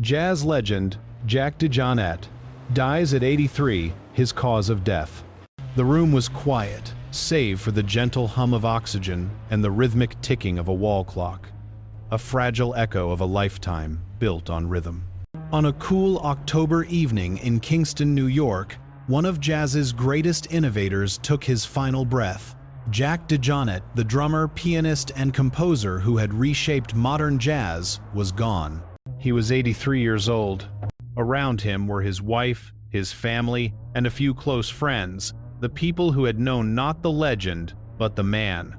Jazz legend Jack DeJohnette dies at 83, his cause of death. The room was quiet, save for the gentle hum of oxygen and the rhythmic ticking of a wall clock, a fragile echo of a lifetime built on rhythm. On a cool October evening in Kingston, New York, one of jazz's greatest innovators took his final breath. Jack DeJohnette, the drummer, pianist, and composer who had reshaped modern jazz, was gone. He was 83 years old. Around him were his wife, his family, and a few close friends, the people who had known not the legend, but the man.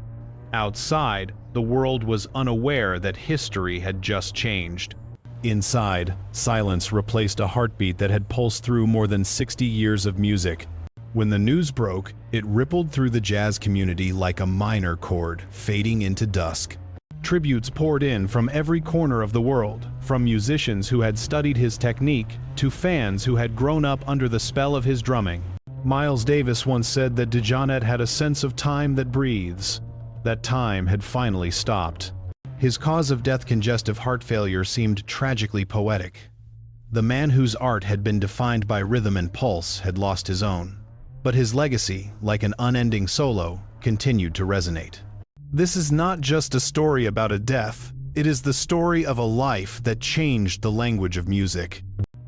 Outside, the world was unaware that history had just changed. Inside, silence replaced a heartbeat that had pulsed through more than 60 years of music. When the news broke, it rippled through the jazz community like a minor chord fading into dusk. Tributes poured in from every corner of the world, from musicians who had studied his technique to fans who had grown up under the spell of his drumming. Miles Davis once said that DeJohnette had a sense of time that breathes. That time had finally stopped. His cause of death, congestive heart failure, seemed tragically poetic. The man whose art had been defined by rhythm and pulse had lost his own. But his legacy, like an unending solo, continued to resonate. This is not just a story about a death, it is the story of a life that changed the language of music.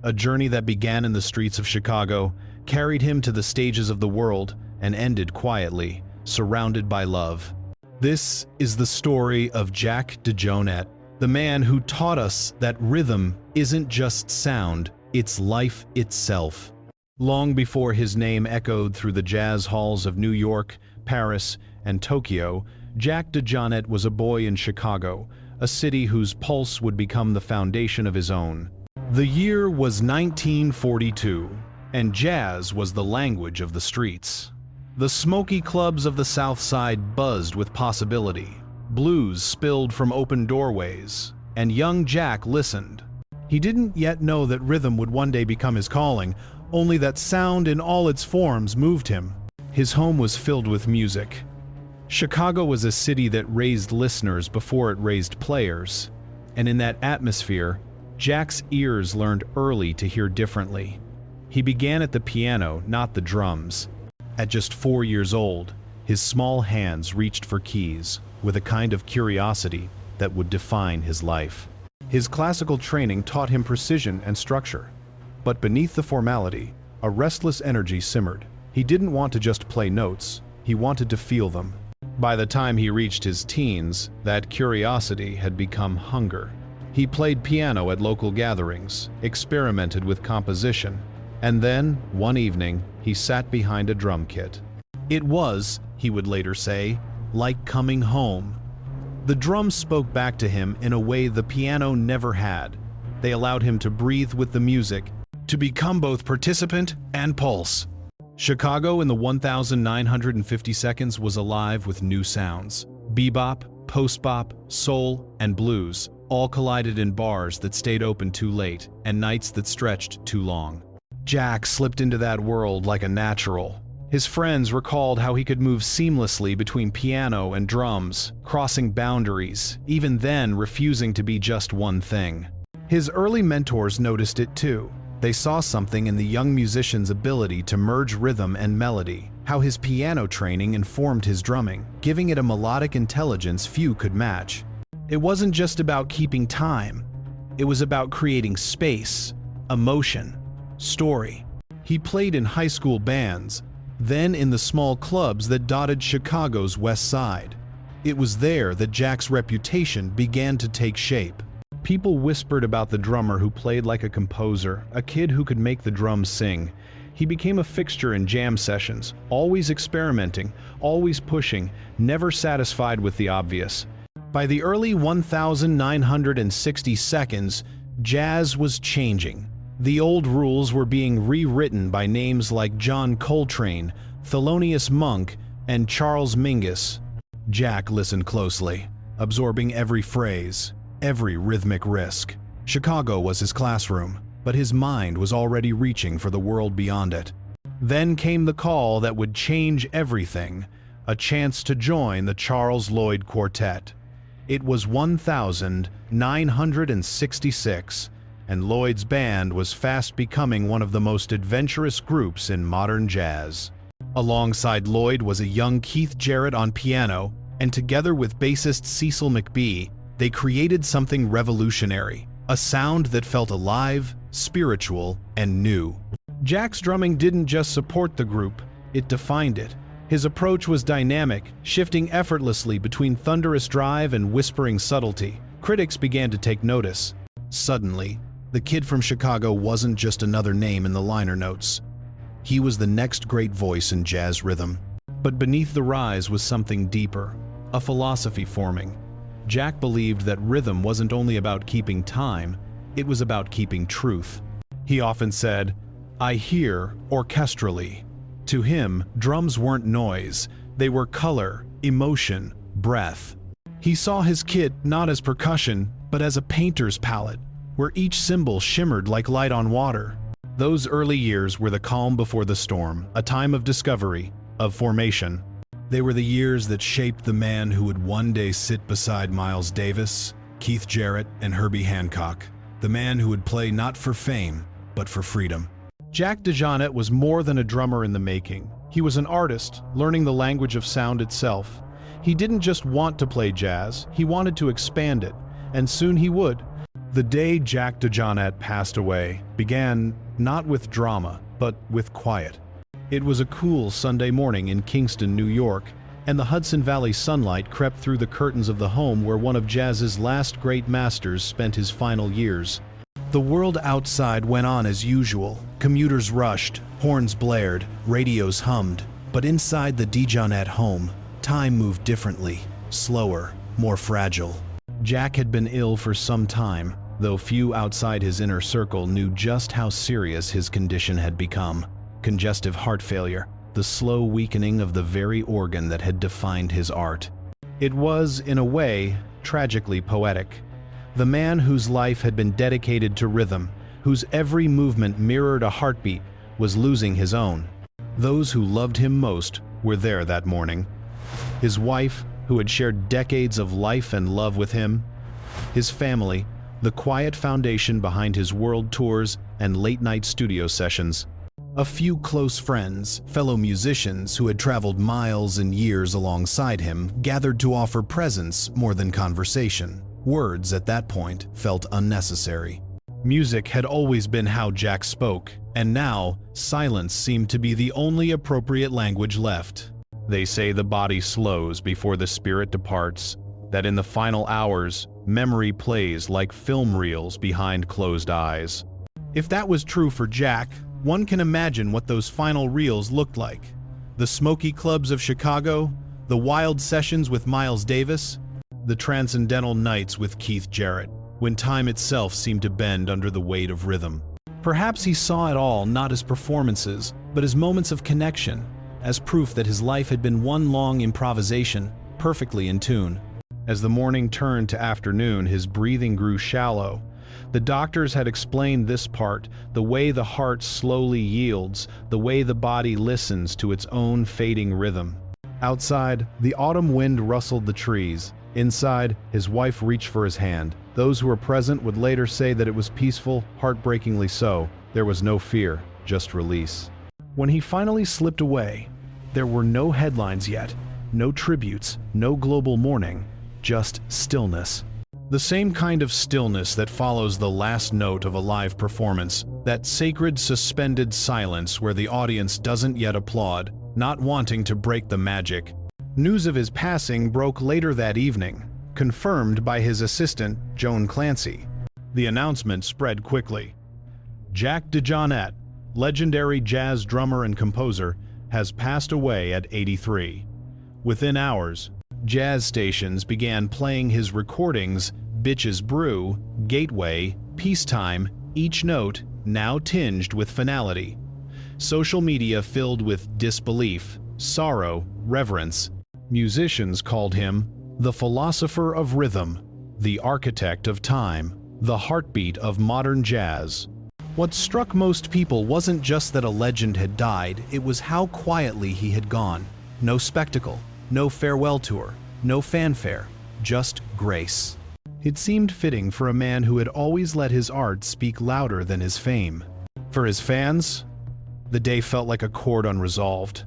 A journey that began in the streets of Chicago, carried him to the stages of the world, and ended quietly, surrounded by love. This is the story of Jack DeJohnette, the man who taught us that rhythm isn't just sound, it's life itself. Long before his name echoed through the jazz halls of New York, Paris, and Tokyo, Jack DeJohnette was a boy in Chicago, a city whose pulse would become the foundation of his own. The year was 1942, and jazz was the language of the streets. The smoky clubs of the South Side buzzed with possibility. Blues spilled from open doorways, and young Jack listened. He didn't yet know that rhythm would one day become his calling, only that sound in all its forms moved him. His home was filled with music. Chicago was a city that raised listeners before it raised players, and in that atmosphere, Jack's ears learned early to hear differently. He began at the piano, not the drums. At just 4 years old, his small hands reached for keys with a kind of curiosity that would define his life. His classical training taught him precision and structure, but beneath the formality, a restless energy simmered. He didn't want to just play notes, he wanted to feel them. By the time he reached his teens, that curiosity had become hunger. He played piano at local gatherings, experimented with composition, and then, one evening, he sat behind a drum kit. It was, he would later say, like coming home. The drums spoke back to him in a way the piano never had. They allowed him to breathe with the music, to become both participant and pulse. Chicago in the 1950 seconds was alive with new sounds. Bebop, post-bop, soul, and blues all collided in bars that stayed open too late and nights that stretched too long. Jack slipped into that world like a natural. His friends recalled how he could move seamlessly between piano and drums, crossing boundaries, even then refusing to be just one thing. His early mentors noticed it too. They saw something in the young musician's ability to merge rhythm and melody, how his piano training informed his drumming, giving it a melodic intelligence few could match. It wasn't just about keeping time. It was about creating space, emotion, story. He played in high school bands, then in the small clubs that dotted Chicago's West Side. It was there that Jack's reputation began to take shape. People whispered about the drummer who played like a composer, a kid who could make the drums sing. He became a fixture in jam sessions, always experimenting, always pushing, never satisfied with the obvious. By the early 1960 seconds, jazz was changing. The old rules were being rewritten by names like John Coltrane, Thelonious Monk, and Charles Mingus. Jack listened closely, absorbing every phrase, every rhythmic risk. Chicago was his classroom, but his mind was already reaching for the world beyond it. Then came the call that would change everything, a chance to join the Charles Lloyd Quartet. It was 1966, and Lloyd's band was fast becoming one of the most adventurous groups in modern jazz. Alongside Lloyd was a young Keith Jarrett on piano, and together with bassist Cecil McBee, they created something revolutionary, a sound that felt alive, spiritual, and new. Jack's drumming didn't just support the group, it defined it. His approach was dynamic, shifting effortlessly between thunderous drive and whispering subtlety. Critics began to take notice. Suddenly, the kid from Chicago wasn't just another name in the liner notes. He was the next great voice in jazz rhythm. But beneath the rise was something deeper, a philosophy forming. Jack believed that rhythm wasn't only about keeping time, it was about keeping truth. He often said, "I hear orchestrally." To him, drums weren't noise, they were color, emotion, breath. He saw his kit not as percussion, but as a painter's palette, where each cymbal shimmered like light on water. Those early years were the calm before the storm, a time of discovery, of formation. They were the years that shaped the man who would one day sit beside Miles Davis, Keith Jarrett, and Herbie Hancock. The man who would play not for fame, but for freedom. Jack DeJohnette was more than a drummer in the making. He was an artist, learning the language of sound itself. He didn't just want to play jazz, he wanted to expand it, and soon he would. The day Jack DeJohnette passed away began not with drama, but with quiet. It was a cool Sunday morning in Kingston, New York, and the Hudson Valley sunlight crept through the curtains of the home where one of jazz's last great masters spent his final years. The world outside went on as usual. Commuters rushed, horns blared, radios hummed. But inside the DeJohnette home, time moved differently, slower, more fragile. Jack had been ill for some time, though few outside his inner circle knew just how serious his condition had become. Congestive heart failure, the slow weakening of the very organ that had defined his art. It was, in a way, tragically poetic. The man whose life had been dedicated to rhythm, whose every movement mirrored a heartbeat, was losing his own. Those who loved him most were there that morning. His wife, who had shared decades of life and love with him. His family, the quiet foundation behind his world tours and late-night studio sessions. A few close friends, fellow musicians who had traveled miles and years alongside him, gathered to offer presence more than conversation. Words at that point felt unnecessary. Music had always been how Jack spoke, and now silence seemed to be the only appropriate language left. They say the body slows before the spirit departs, that in the final hours, memory plays like film reels behind closed eyes. If that was true for Jack, one can imagine what those final reels looked like. The smoky clubs of Chicago, the wild sessions with Miles Davis, the transcendental nights with Keith Jarrett, when time itself seemed to bend under the weight of rhythm. Perhaps he saw it all not as performances, but as moments of connection, as proof that his life had been one long improvisation, perfectly in tune. As the morning turned to afternoon, his breathing grew shallow. The doctors had explained this part, the way the heart slowly yields, the way the body listens to its own fading rhythm. Outside, the autumn wind rustled the trees. Inside, his wife reached for his hand. Those who were present would later say that it was peaceful, heartbreakingly so. There was no fear, just release. When he finally slipped away, there were no headlines yet, no tributes, no global mourning, just stillness. The same kind of stillness that follows the last note of a live performance, that sacred suspended silence where the audience doesn't yet applaud, not wanting to break the magic. News of his passing broke later that evening, confirmed by his assistant, Joan Clancy. The announcement spread quickly. Jack DeJohnette, legendary jazz drummer and composer, has passed away at 83. Within hours, jazz stations began playing his recordings, Bitches Brew, Gateway, Peacetime, each note now tinged with finality. Social media filled with disbelief, sorrow, reverence. Musicians called him the philosopher of rhythm, the architect of time, the heartbeat of modern jazz. What struck most people wasn't just that a legend had died, it was how quietly he had gone. No spectacle, no farewell tour, no fanfare, just grace. It seemed fitting for a man who had always let his art speak louder than his fame. For his fans, the day felt like a chord unresolved.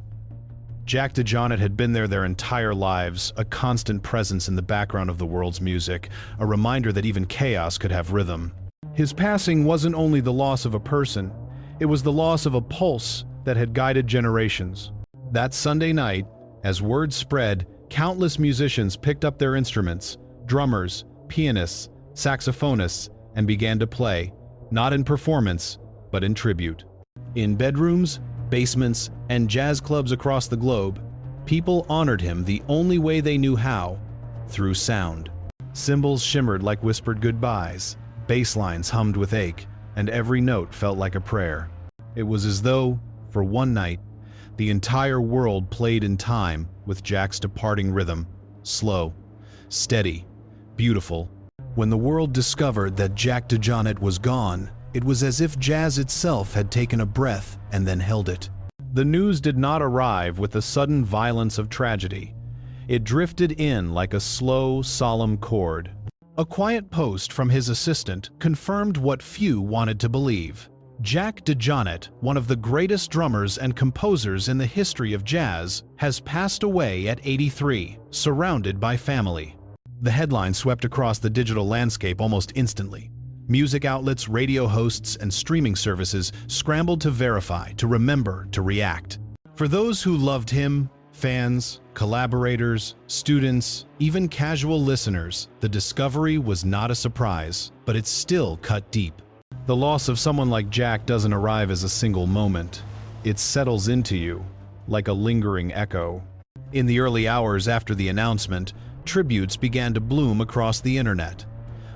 Jack DeJohnette had been there their entire lives, a constant presence in the background of the world's music, a reminder that even chaos could have rhythm. His passing wasn't only the loss of a person, it was the loss of a pulse that had guided generations. That Sunday night, as word spread, countless musicians picked up their instruments, drummers, pianists, saxophonists, and began to play, not in performance, but in tribute. In bedrooms, basements, and jazz clubs across the globe, people honored him the only way they knew how, through sound. Cymbals shimmered like whispered goodbyes, bass lines hummed with ache, and every note felt like a prayer. It was as though, for one night, the entire world played in time with Jack's departing rhythm, slow, steady, beautiful. When the world discovered that Jack DeJohnette was gone, it was as if jazz itself had taken a breath and then held it. The news did not arrive with the sudden violence of tragedy. It drifted in like a slow, solemn chord. A quiet post from his assistant confirmed what few wanted to believe. Jack DeJohnette, one of the greatest drummers and composers in the history of jazz, has passed away at 83, surrounded by family. The headline swept across the digital landscape almost instantly. Music outlets, radio hosts, and streaming services scrambled to verify, to remember, to react. For those who loved him, fans, collaborators, students, even casual listeners, the discovery was not a surprise, but it still cut deep. The loss of someone like Jack doesn't arrive as a single moment. It settles into you, like a lingering echo. In the early hours after the announcement, tributes began to bloom across the internet.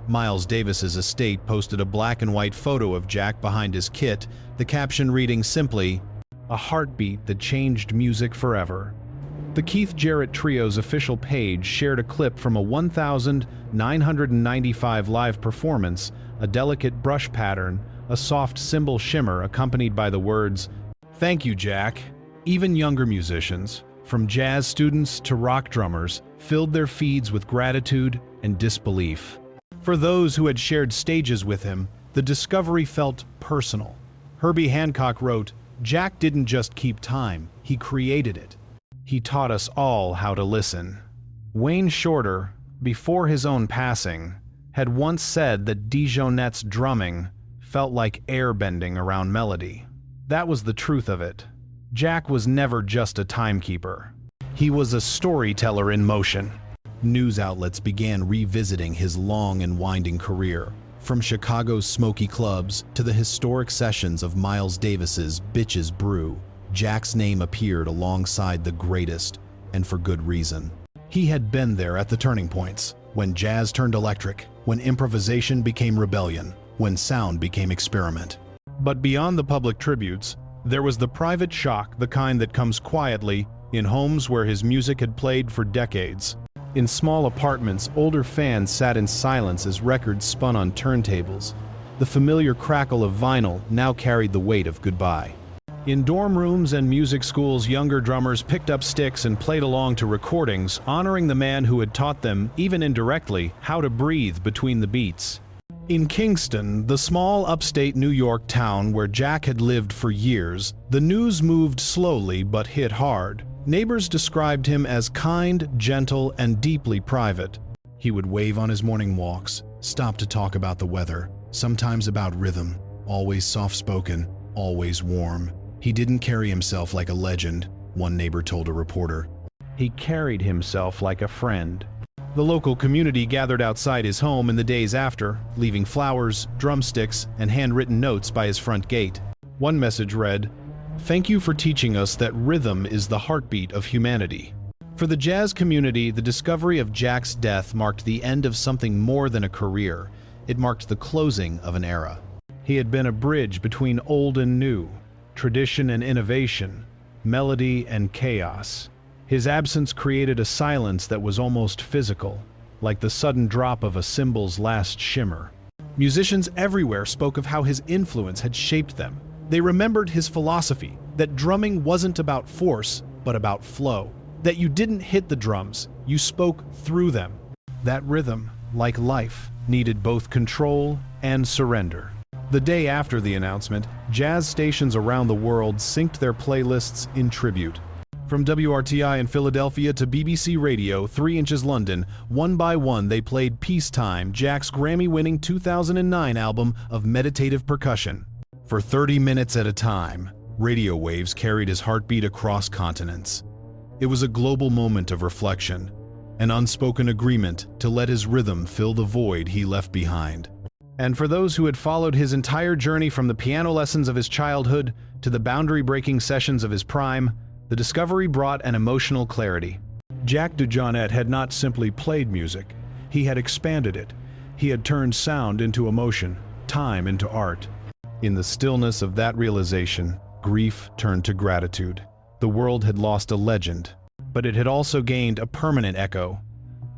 Miles Davis's estate posted a black and white photo of Jack behind his kit, the caption reading simply, "A heartbeat that changed music forever." The Keith Jarrett Trio's official page shared a clip from a 1,995 live performance, a delicate brush pattern, a soft cymbal shimmer accompanied by the words, "Thank you, Jack." Even younger musicians, from jazz students to rock drummers, filled their feeds with gratitude and disbelief. For those who had shared stages with him, the discovery felt personal. Herbie Hancock wrote, "Jack didn't just keep time, he created it. He taught us all how to listen." Wayne Shorter, before his own passing, had once said that DeJohnette's drumming felt like air bending around melody. That was the truth of it. Jack was never just a timekeeper. He was a storyteller in motion. News outlets began revisiting his long and winding career, from Chicago's smoky clubs to the historic sessions of Miles Davis's Bitches Brew. Jack's name appeared alongside the greatest, and for good reason. He had been there at the turning points, when jazz turned electric, when improvisation became rebellion, when sound became experiment. But beyond the public tributes, there was the private shock, the kind that comes quietly, in homes where his music had played for decades. In small apartments, older fans sat in silence as records spun on turntables. The familiar crackle of vinyl now carried the weight of goodbye. In dorm rooms and music schools, younger drummers picked up sticks and played along to recordings, honoring the man who had taught them, even indirectly, how to breathe between the beats. In Kingston, the small upstate New York town where Jack had lived for years, the news moved slowly but hit hard. Neighbors described him as kind, gentle, and deeply private. He would wave on his morning walks, stop to talk about the weather, sometimes about rhythm, always soft-spoken, always warm. He didn't carry himself like a legend, one neighbor told a reporter. He carried himself like a friend. The local community gathered outside his home in the days after, leaving flowers, drumsticks, and handwritten notes by his front gate. One message read, "Thank you for teaching us that rhythm is the heartbeat of humanity." For the jazz community, the discovery of Jack's death marked the end of something more than a career. It marked the closing of an era. He had been a bridge between old and new, tradition and innovation, melody and chaos. His absence created a silence that was almost physical, like the sudden drop of a cymbal's last shimmer. Musicians everywhere spoke of how his influence had shaped them. They remembered his philosophy, that drumming wasn't about force, but about flow. That you didn't hit the drums, you spoke through them. That rhythm, like life, needed both control and surrender. The day after the announcement, jazz stations around the world synced their playlists in tribute. From WRTI in Philadelphia to BBC Radio 3 Inches London, one by one they played Peacetime, Jack's Grammy-winning 2009 album of meditative percussion. For 30 minutes at a time, radio waves carried his heartbeat across continents. It was a global moment of reflection, an unspoken agreement to let his rhythm fill the void he left behind. And for those who had followed his entire journey from the piano lessons of his childhood to the boundary-breaking sessions of his prime, the discovery brought an emotional clarity. Jack DeJohnette had not simply played music, he had expanded it. He had turned sound into emotion, time into art. In the stillness of that realization, grief turned to gratitude. The world had lost a legend, but it had also gained a permanent echo,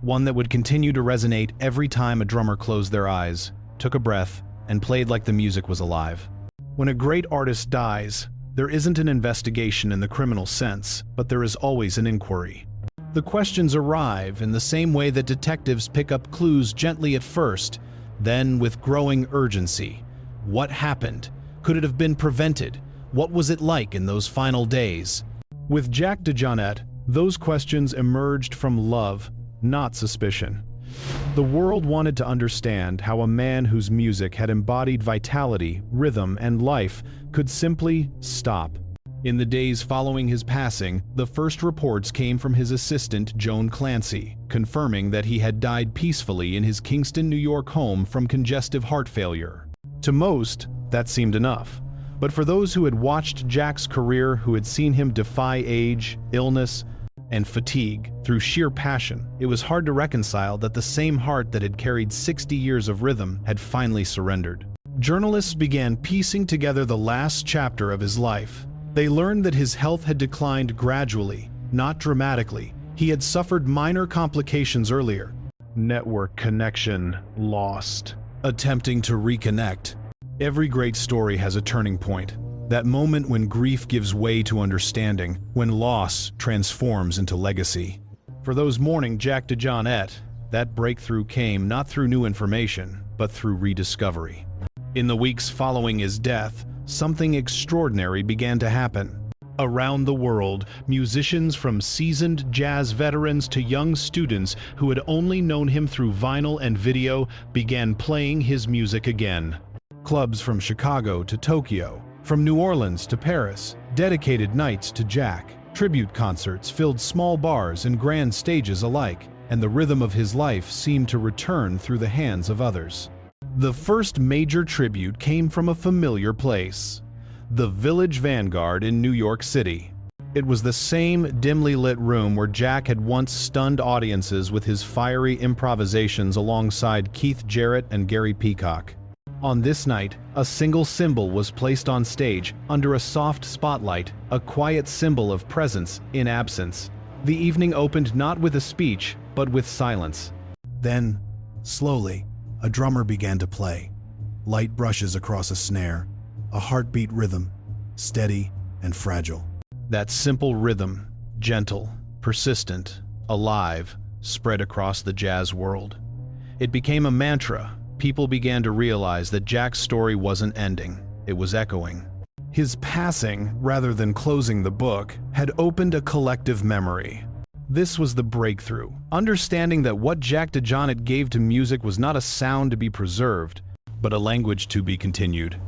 one that would continue to resonate every time a drummer closed their eyes, took a breath, and played like the music was alive. When a great artist dies, there isn't an investigation in the criminal sense, but there is always an inquiry. The questions arrive in the same way that detectives pick up clues gently at first, then with growing urgency. What happened? Could it have been prevented? What was it like in those final days? With Jack DeJohnette, those questions emerged from love, not suspicion. The world wanted to understand how a man whose music had embodied vitality, rhythm, and life could simply stop. In the days following his passing, the first reports came from his assistant, Joan Clancy, confirming that he had died peacefully in his Kingston, New York home from congestive heart failure. To most, that seemed enough. But for those who had watched Jack's career, who had seen him defy age, illness, and fatigue through sheer passion, it was hard to reconcile that the same heart that had carried 60 years of rhythm had finally surrendered. Journalists began piecing together the last chapter of his life. They learned that his health had declined gradually, not dramatically. He had suffered minor complications earlier. Network connection lost. Attempting to reconnect. Every great story has a turning point. That moment when grief gives way to understanding, when loss transforms into legacy. For those mourning Jack DeJohnette, that breakthrough came not through new information, but through rediscovery. In the weeks following his death, something extraordinary began to happen. Around the world, musicians from seasoned jazz veterans to young students who had only known him through vinyl and video began playing his music again. Clubs from Chicago to Tokyo, from New Orleans to Paris, dedicated nights to Jack. Tribute concerts filled small bars and grand stages alike, and the rhythm of his life seemed to return through the hands of others. The first major tribute came from a familiar place, the Village Vanguard in New York City. It was the same dimly lit room where Jack had once stunned audiences with his fiery improvisations alongside Keith Jarrett and Gary Peacock. On this night, a single cymbal was placed on stage under a soft spotlight, a quiet symbol of presence in absence. The evening opened not with a speech, but with silence. Then, slowly, a drummer began to play. Light brushes across a snare, a heartbeat rhythm, steady and fragile. That simple rhythm, gentle, persistent, alive, spread across the jazz world. It became a mantra. People began to realize that Jack's story wasn't ending, it was echoing. His passing, rather than closing the book, had opened a collective memory. This was the breakthrough, understanding that what Jack DeJohnette gave to music was not a sound to be preserved, but a language to be continued.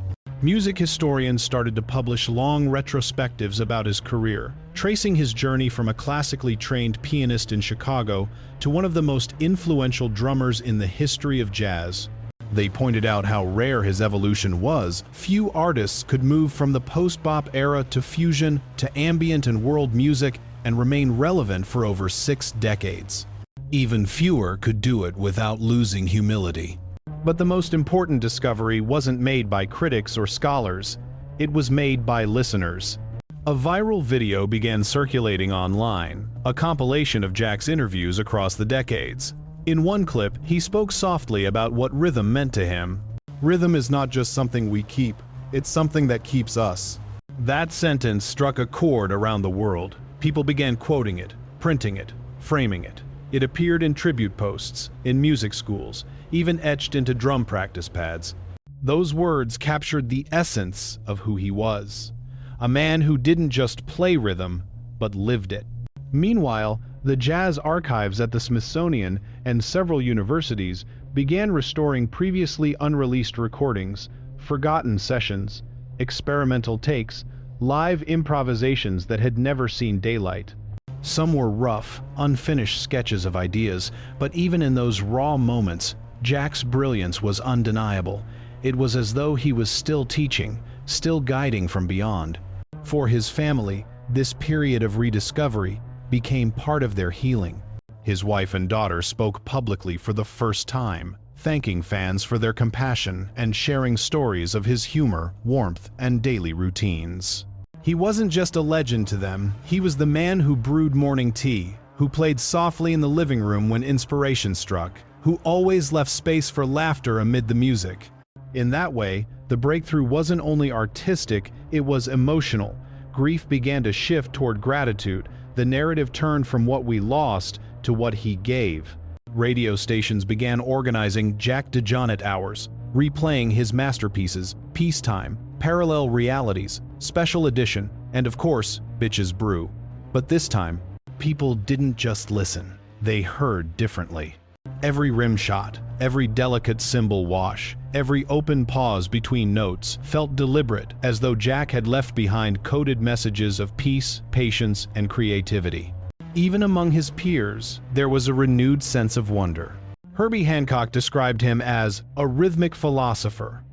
Music historians started to publish long retrospectives about his career, tracing his journey from a classically trained pianist in Chicago to one of the most influential drummers in the history of jazz. They pointed out how rare his evolution was. Few artists could move from the post-bop era to fusion to ambient and world music and remain relevant for over 6 decades. Even fewer could do it without losing humility. But the most important discovery wasn't made by critics or scholars. It was made by listeners. A viral video began circulating online, a compilation of Jack's interviews across the decades. In one clip, he spoke softly about what rhythm meant to him. Rhythm is not just something we keep, it's something that keeps us. That sentence struck a chord around the world. People began quoting it, printing it, framing it. It appeared in tribute posts, in music schools, even etched into drum practice pads. Those words captured the essence of who he was. A man who didn't just play rhythm, but lived it. Meanwhile, the jazz archives at the Smithsonian and several universities began restoring previously unreleased recordings, forgotten sessions, experimental takes, live improvisations that had never seen daylight. Some were rough, unfinished sketches of ideas, but even in those raw moments, Jack's brilliance was undeniable. It was as though he was still teaching, still guiding from beyond. For his family, this period of rediscovery became part of their healing. His wife and daughter spoke publicly for the first time, thanking fans for their compassion and sharing stories of his humor, warmth, and daily routines. He wasn't just a legend to them, he was the man who brewed morning tea, who played softly in the living room when inspiration struck, who always left space for laughter amid the music. In that way, the breakthrough wasn't only artistic, it was emotional. Grief began to shift toward gratitude. The narrative turned from what we lost to what he gave. Radio stations began organizing Jack DeJohnette hours, replaying his masterpieces, Peacetime, Parallel Realities, Special Edition, and of course, Bitches Brew. But this time, people didn't just listen, they heard differently. Every rim shot, every delicate cymbal wash, every open pause between notes felt deliberate, as though Jack had left behind coded messages of peace, patience, and creativity. Even among his peers, there was a renewed sense of wonder. Herbie Hancock described him as a rhythmic philosopher.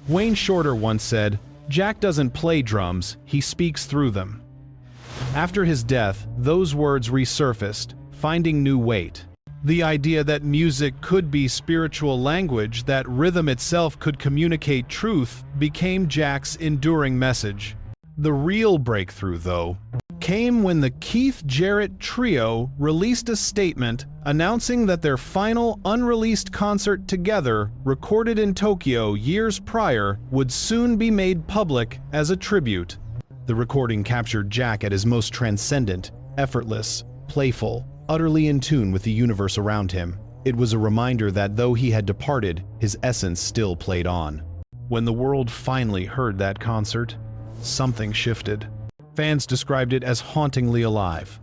Wayne Shorter once said, "Jack doesn't play drums, he speaks through them." After his death, those words resurfaced, finding new weight. The idea that music could be spiritual language, that rhythm itself could communicate truth, became Jack's enduring message. The real breakthrough, though, came when the Keith Jarrett Trio released a statement announcing that their final unreleased concert together, recorded in Tokyo years prior, would soon be made public as a tribute. The recording captured Jack at his most transcendent, effortless, playful, utterly in tune with the universe around him. It was a reminder that though he had departed, his essence still played on. When the world finally heard that concert, something shifted. Fans described it as hauntingly alive.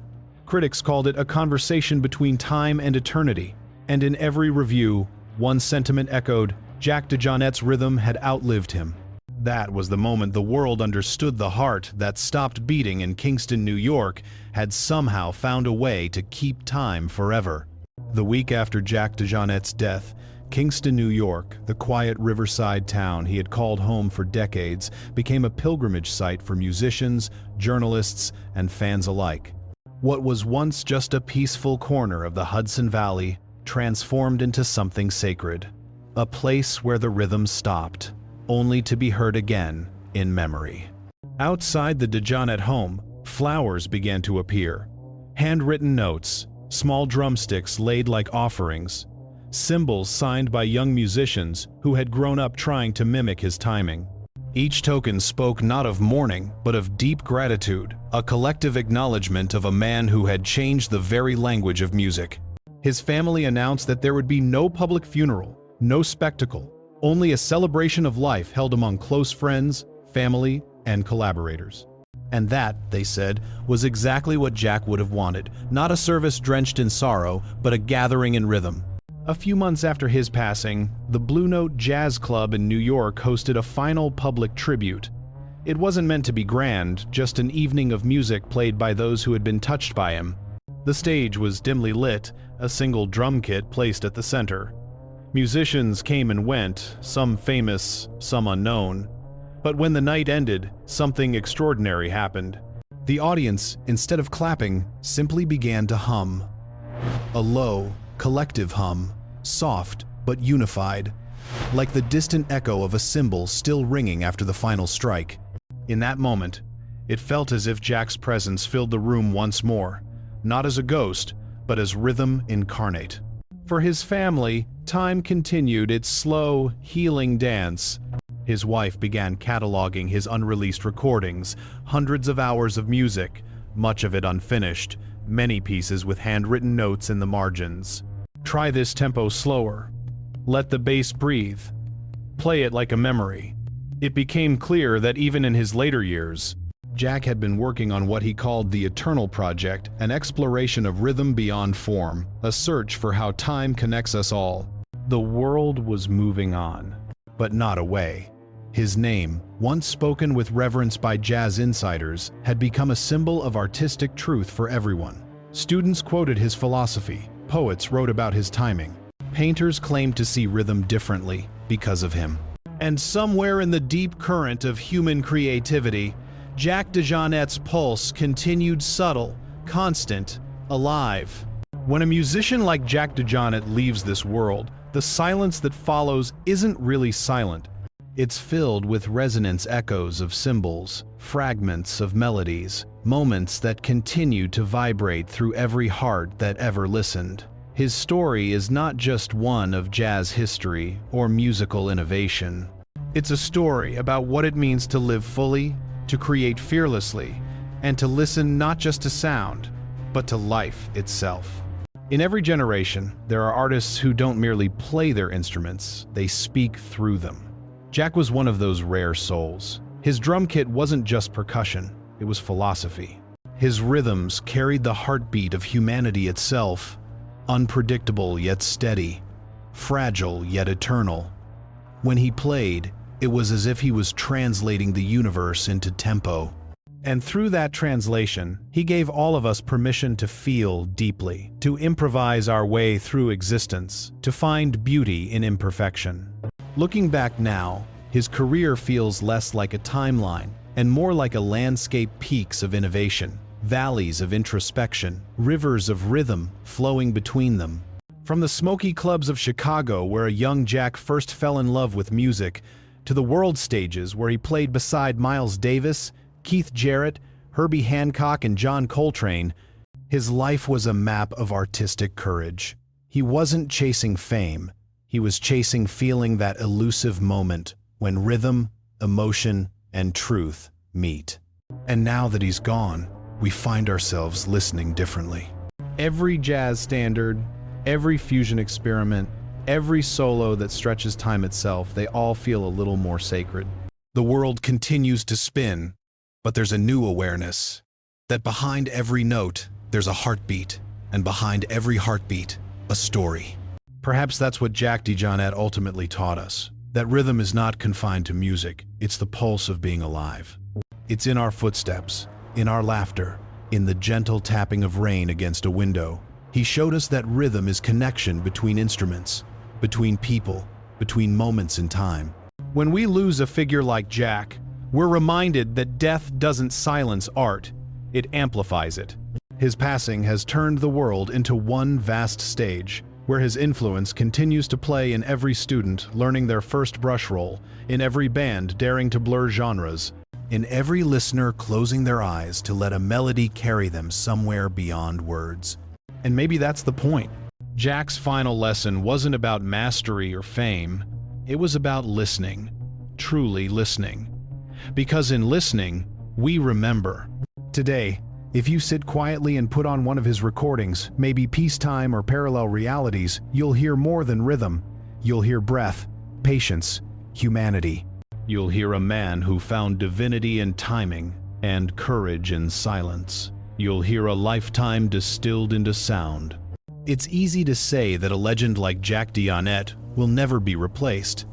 Critics called it a conversation between time and eternity. And in every review, one sentiment echoed, Jack DeJohnette's rhythm had outlived him. That was the moment the world understood the heart that stopped beating in Kingston, New York, had somehow found a way to keep time forever. The week after Jack DeJohnette's death, Kingston, New York, the quiet riverside town he had called home for decades, became a pilgrimage site for musicians, journalists, and fans alike. What was once just a peaceful corner of the Hudson Valley transformed into something sacred, a place where the rhythm stopped, only to be heard again in memory. Outside the DeJohnette home, flowers began to appear. Handwritten notes, small drumsticks laid like offerings, cymbals signed by young musicians who had grown up trying to mimic his timing. Each token spoke not of mourning, but of deep gratitude, a collective acknowledgement of a man who had changed the very language of music. His family announced that there would be no public funeral, no spectacle, only a celebration of life held among close friends, family, and collaborators. And that, they said, was exactly what Jack would have wanted, not a service drenched in sorrow, but a gathering in rhythm. A few months after his passing, the Blue Note Jazz Club in New York hosted a final public tribute. It wasn't meant to be grand, just an evening of music played by those who had been touched by him. The stage was dimly lit, a single drum kit placed at the center. Musicians came and went, some famous, some unknown. But when the night ended, something extraordinary happened. The audience, instead of clapping, simply began to hum. A low, collective hum, soft but unified, like the distant echo of a cymbal still ringing after the final strike. In that moment, it felt as if Jack's presence filled the room once more, not as a ghost, but as rhythm incarnate. For his family, time continued its slow, healing dance. His wife began cataloging his unreleased recordings, hundreds of hours of music, much of it unfinished, many pieces with handwritten notes in the margins. Try this tempo slower. Let the bass breathe. Play it like a memory. It became clear that even in his later years, Jack had been working on what he called the Eternal Project, an exploration of rhythm beyond form, a search for how time connects us all. The world was moving on, but not away. His name, once spoken with reverence by jazz insiders, had become a symbol of artistic truth for everyone. Students quoted his philosophy, poets wrote about his timing, painters claimed to see rhythm differently because of him. And somewhere in the deep current of human creativity, Jack DeJohnette's pulse continued subtle, constant, alive. When a musician like Jack DeJohnette leaves this world, the silence that follows isn't really silent. It's filled with resonance echoes of cymbals, fragments of melodies, moments that continue to vibrate through every heart that ever listened. His story is not just one of jazz history or musical innovation. It's a story about what it means to live fully, to create fearlessly, and to listen not just to sound, but to life itself. In every generation, there are artists who don't merely play their instruments, they speak through them. Jack was one of those rare souls. His drum kit wasn't just percussion, it was philosophy. His rhythms carried the heartbeat of humanity itself, unpredictable yet steady, fragile yet eternal. When he played, it was as if he was translating the universe into tempo. And through that translation, he gave all of us permission to feel deeply, to improvise our way through existence, to find beauty in imperfection. Looking back now, his career feels less like a timeline and more like a landscape peaks of innovation, valleys of introspection, rivers of rhythm flowing between them. From the smoky clubs of Chicago, where a young Jack first fell in love with music, to the world stages where he played beside Miles Davis, Keith Jarrett, Herbie Hancock, and John Coltrane, his life was a map of artistic courage. He wasn't chasing fame. He was chasing feeling that elusive moment when rhythm, emotion, and truth meet. And now that he's gone, we find ourselves listening differently. Every jazz standard, every fusion experiment, every solo that stretches time itself, they all feel a little more sacred. The world continues to spin, but there's a new awareness that behind every note, there's a heartbeat, and behind every heartbeat, a story. Perhaps that's what Jack DeJohnette ultimately taught us, that rhythm is not confined to music, it's the pulse of being alive. It's in our footsteps, in our laughter, in the gentle tapping of rain against a window. He showed us that rhythm is connection between instruments, between people, between moments in time. When we lose a figure like Jack, we're reminded that death doesn't silence art, it amplifies it. His passing has turned the world into one vast stage, where his influence continues to play in every student learning their first brush roll, in every band daring to blur genres, in every listener closing their eyes to let a melody carry them somewhere beyond words. And maybe that's the point. Jack's final lesson wasn't about mastery or fame, it was about listening, truly listening. Because in listening, we remember. Today, if you sit quietly and put on one of his recordings, maybe Peacetime or Parallel Realities, you'll hear more than rhythm. You'll hear breath, patience, humanity. You'll hear a man who found divinity in timing and courage in silence. You'll hear a lifetime distilled into sound. It's easy to say that a legend like Jack DeJohnette will never be replaced.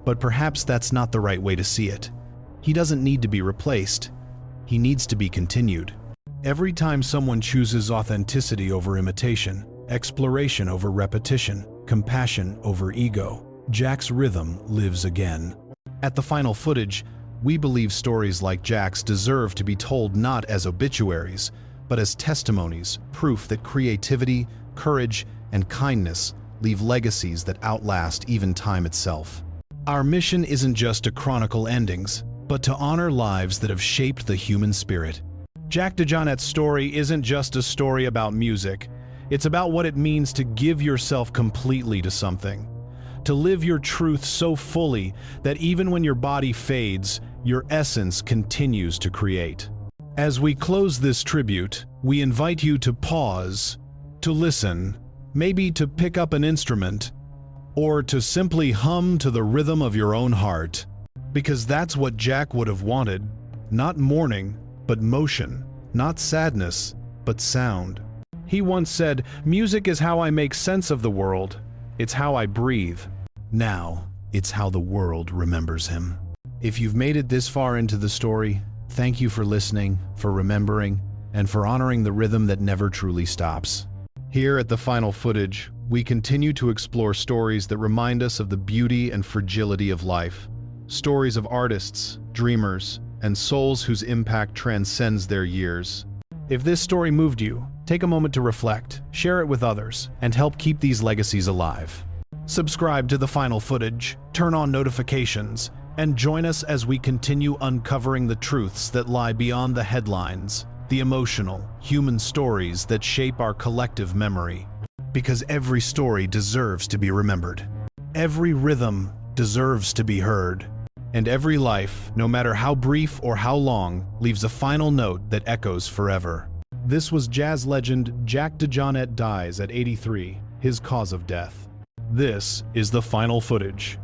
But perhaps that's not the right way to see it. He doesn't need to be replaced. He needs to be continued. Every time someone chooses authenticity over imitation, exploration over repetition, compassion over ego, Jack's rhythm lives again. At the final footage, we believe stories like Jack's deserve to be told not as obituaries, but as testimonies, proof that creativity, courage, and kindness leave legacies that outlast even time itself. Our mission isn't just to chronicle endings, but to honor lives that have shaped the human spirit. Jack DeJohnette's story isn't just a story about music. It's about what it means to give yourself completely to something. To live your truth so fully that even when your body fades, your essence continues to create. As we close this tribute, we invite you to pause, to listen, maybe to pick up an instrument, or to simply hum to the rhythm of your own heart. Because that's what Jack would have wanted. Not mourning, but motion. Not sadness, but sound. He once said, "Music is how I make sense of the world. It's how I breathe." Now, it's how the world remembers him. If you've made it this far into the story, thank you for listening, for remembering, and for honoring the rhythm that never truly stops. Here at the final footage, we continue to explore stories that remind us of the beauty and fragility of life. Stories of artists, dreamers, and souls whose impact transcends their years. If this story moved you, take a moment to reflect, share it with others, and help keep these legacies alive. Subscribe to the final footage, turn on notifications, and join us as we continue uncovering the truths that lie beyond the headlines, the emotional, human stories that shape our collective memory. Because every story deserves to be remembered. Every rhythm deserves to be heard. And every life, no matter how brief or how long, leaves a final note that echoes forever. This was jazz legend Jack DeJohnette dies at 83, his cause of death. This is the final footage.